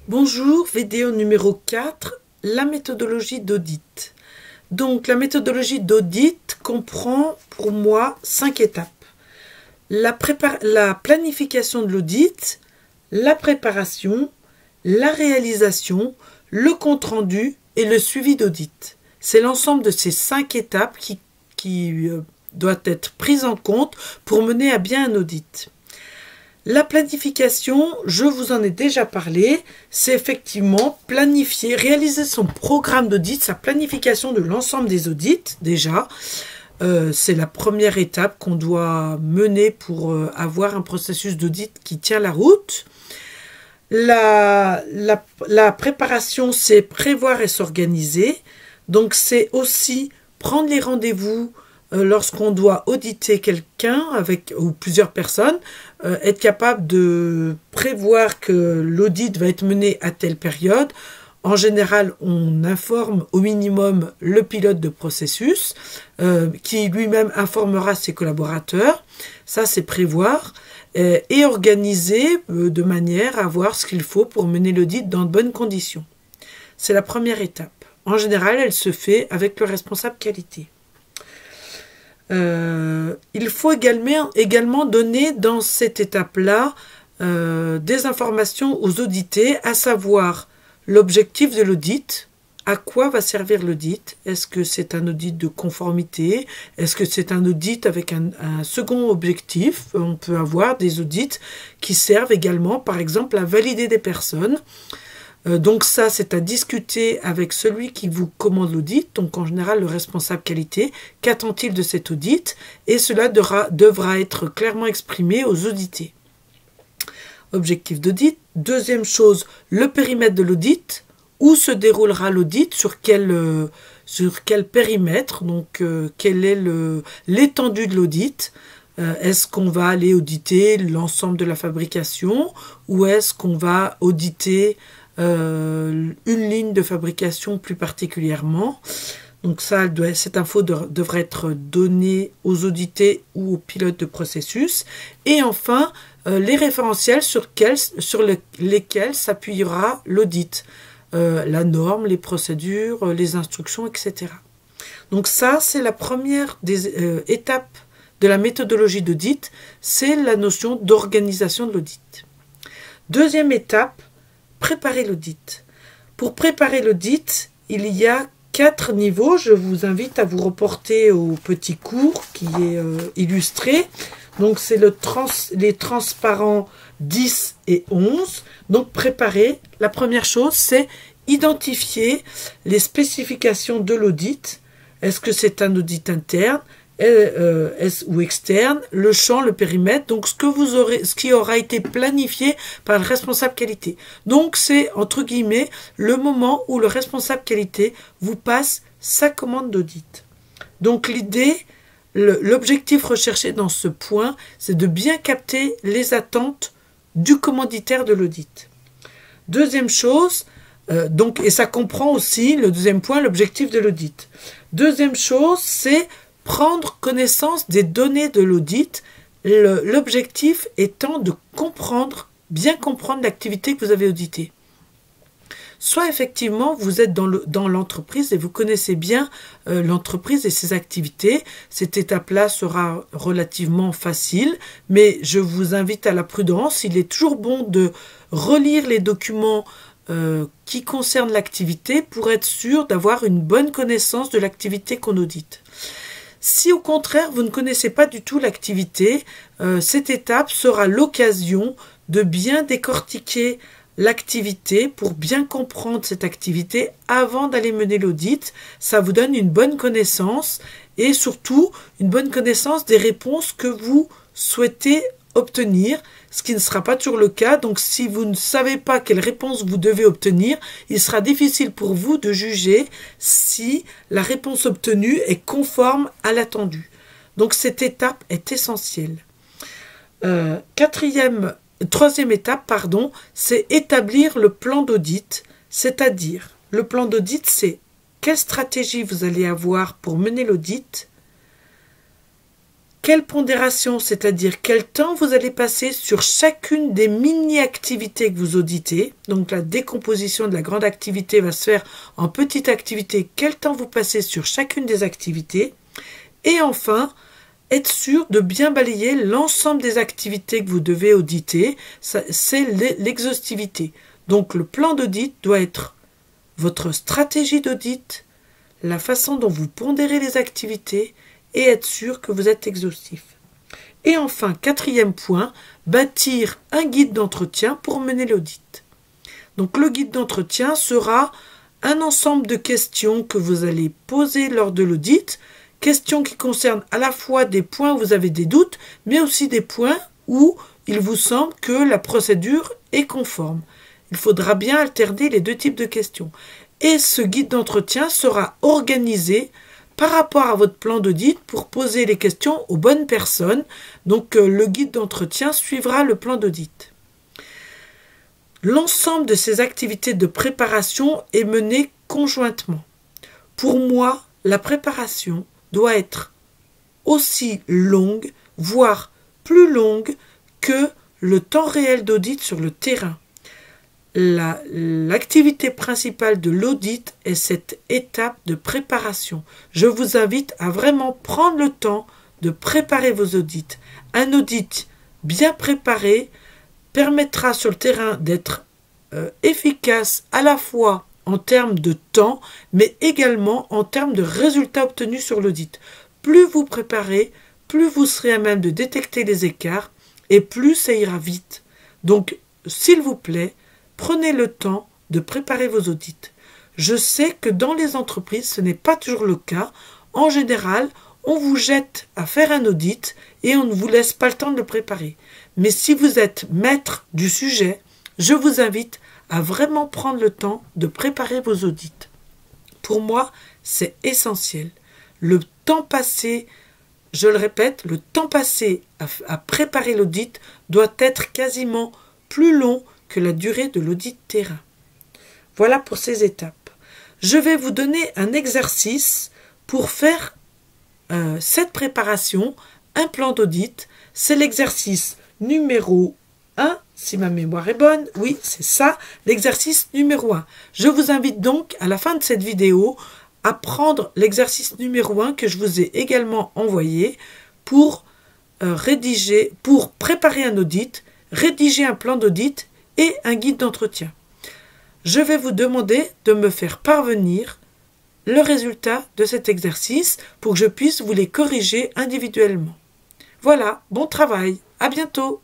Bonjour, vidéo numéro 4, la méthodologie d'audit. Donc la méthodologie d'audit comprend pour moi 5 étapes. La planification de l'audit, la préparation, la réalisation, le compte-rendu et le suivi d'audit. C'est l'ensemble de ces 5 étapes qui doivent être prises en compte pour mener à bien un audit. La planification, je vous en ai déjà parlé, c'est effectivement planifier, réaliser son programme d'audit, sa planification de l'ensemble des audits déjà. C'est la première étape qu'on doit mener pour avoir un processus d'audit qui tient la route. La préparation, c'est prévoir et s'organiser. Donc c'est aussi prendre les rendez-vous lorsqu'on doit auditer quelqu'un ou plusieurs personnes, être capable de prévoir que l'audit va être mené à telle période. En général, on informe au minimum le pilote de processus, qui lui-même informera ses collaborateurs. Ça, c'est prévoir et organiser de manière à avoir ce qu'il faut pour mener l'audit dans de bonnes conditions. C'est la première étape. En général, elle se fait avec le responsable qualité. Il faut également donner dans cette étape-là des informations aux audités, à savoir l'objectif de l'audit, à quoi va servir l'audit, est-ce que c'est un audit de conformité, est-ce que c'est un audit avec un second objectif. On peut avoir des audits qui servent également, par exemple, à valider des personnes. Donc ça, c'est à discuter avec celui qui vous commande l'audit, donc en général le responsable qualité. Qu'attend-il de cet audit? Et cela devra être clairement exprimé aux audités. Objectif d'audit. Deuxième chose, le périmètre de l'audit. Où se déroulera l'audit? Sur quel périmètre? Donc quelle est l'étendue de l'audit? Est-ce qu'on va aller auditer l'ensemble de la fabrication? Ou est-ce qu'on va auditer une ligne de fabrication plus particulièrement? Donc ça, cette info devrait être donnée aux audités ou aux pilotes de processus. Et enfin, les référentiels sur lesquels s'appuiera l'audit. La norme, les procédures, les instructions, etc. Donc ça, c'est la première des étapes de la méthodologie d'audit, c'est la notion d'organisation de l'audit. Deuxième étape, préparer l'audit. Pour préparer l'audit, il y a 4 niveaux. Je vous invite à vous reporter au petit cours qui est illustré. Donc, c'est les transparents 10 et 11. Donc, préparer, la première chose, c'est identifier les spécifications de l'audit. Est-ce que c'est un audit interne ou externe, le champ, le périmètre, donc ce qui aura été planifié par le responsable qualité. Donc c'est entre guillemets le moment où le responsable qualité vous passe sa commande d'audit. Donc l'idée, l'objectif recherché dans ce point, c'est de bien capter les attentes du commanditaire de l'audit. Deuxième chose, et ça comprend aussi le deuxième point, l'objectif de l'audit. Deuxième chose, c'est prendre connaissance des données de l'audit, l'objectif étant de bien comprendre l'activité que vous avez auditée. Soit effectivement, vous êtes dans l'entreprise et vous connaissez bien l'entreprise et ses activités. Cette étape-là sera relativement facile, mais je vous invite à la prudence. Il est toujours bon de relire les documents qui concernent l'activité pour être sûr d'avoir une bonne connaissance de l'activité qu'on audite. Si au contraire, vous ne connaissez pas du tout l'activité, cette étape sera l'occasion de bien décortiquer l'activité pour bien comprendre cette activité avant d'aller mener l'audit. Ça vous donne une bonne connaissance et surtout une bonne connaissance des réponses que vous souhaitez obtenir, ce qui ne sera pas toujours le cas. Donc si vous ne savez pas quelle réponse vous devez obtenir, il sera difficile pour vous de juger si la réponse obtenue est conforme à l'attendu. Donc cette étape est essentielle. Troisième étape, c'est établir le plan d'audit, c'est-à-dire le plan d'audit, c'est quelle stratégie vous allez avoir pour mener l'audit, Quelle pondération, c'est-à-dire quel temps vous allez passer sur chacune des mini-activités que vous auditez. Donc la décomposition de la grande activité va se faire en petites activités. Quel temps vous passez sur chacune des activités. Et enfin, être sûr de bien balayer l'ensemble des activités que vous devez auditer. C'est l'exhaustivité. Donc le plan d'audit doit être votre stratégie d'audit, la façon dont vous pondérez les activités et être sûr que vous êtes exhaustif. Et enfin, quatrième point, bâtir un guide d'entretien pour mener l'audit. Donc le guide d'entretien sera un ensemble de questions que vous allez poser lors de l'audit, questions qui concernent à la fois des points où vous avez des doutes, mais aussi des points où il vous semble que la procédure est conforme. Il faudra bien alterner les deux types de questions. Et ce guide d'entretien sera organisé par rapport à votre plan d'audit pour poser les questions aux bonnes personnes. Donc le guide d'entretien suivra le plan d'audit. L'ensemble de ces activités de préparation est mené conjointement. Pour moi, la préparation doit être aussi longue, voire plus longue que le temps réel d'audit sur le terrain. L'activité principale de l'audit est cette étape de préparation. Je vous invite à vraiment prendre le temps de préparer vos audits. Un audit bien préparé permettra sur le terrain d'être efficace à la fois en termes de temps, mais également en termes de résultats obtenus sur l'audit. Plus vous préparez, plus vous serez à même de détecter les écarts et plus ça ira vite. Donc, s'il vous plaît, prenez le temps de préparer vos audits. Je sais que dans les entreprises, ce n'est pas toujours le cas. En général, on vous jette à faire un audit et on ne vous laisse pas le temps de le préparer. Mais si vous êtes maître du sujet, je vous invite à vraiment prendre le temps de préparer vos audits. Pour moi, c'est essentiel. Le temps passé, je le répète, le temps passé à préparer l'audit doit être quasiment plus long que la durée de l'audit terrain. Voilà pour ces étapes. Je vais vous donner un exercice pour faire cette préparation, un plan d'audit. C'est l'exercice numéro 1, si ma mémoire est bonne. Oui, c'est ça, l'exercice numéro 1. Je vous invite donc, à la fin de cette vidéo, à prendre l'exercice numéro 1 que je vous ai également envoyé pour préparer un audit, rédiger un plan d'audit et un guide d'entretien. Je vais vous demander de me faire parvenir le résultat de cet exercice pour que je puisse vous les corriger individuellement. Voilà, bon travail, à bientôt.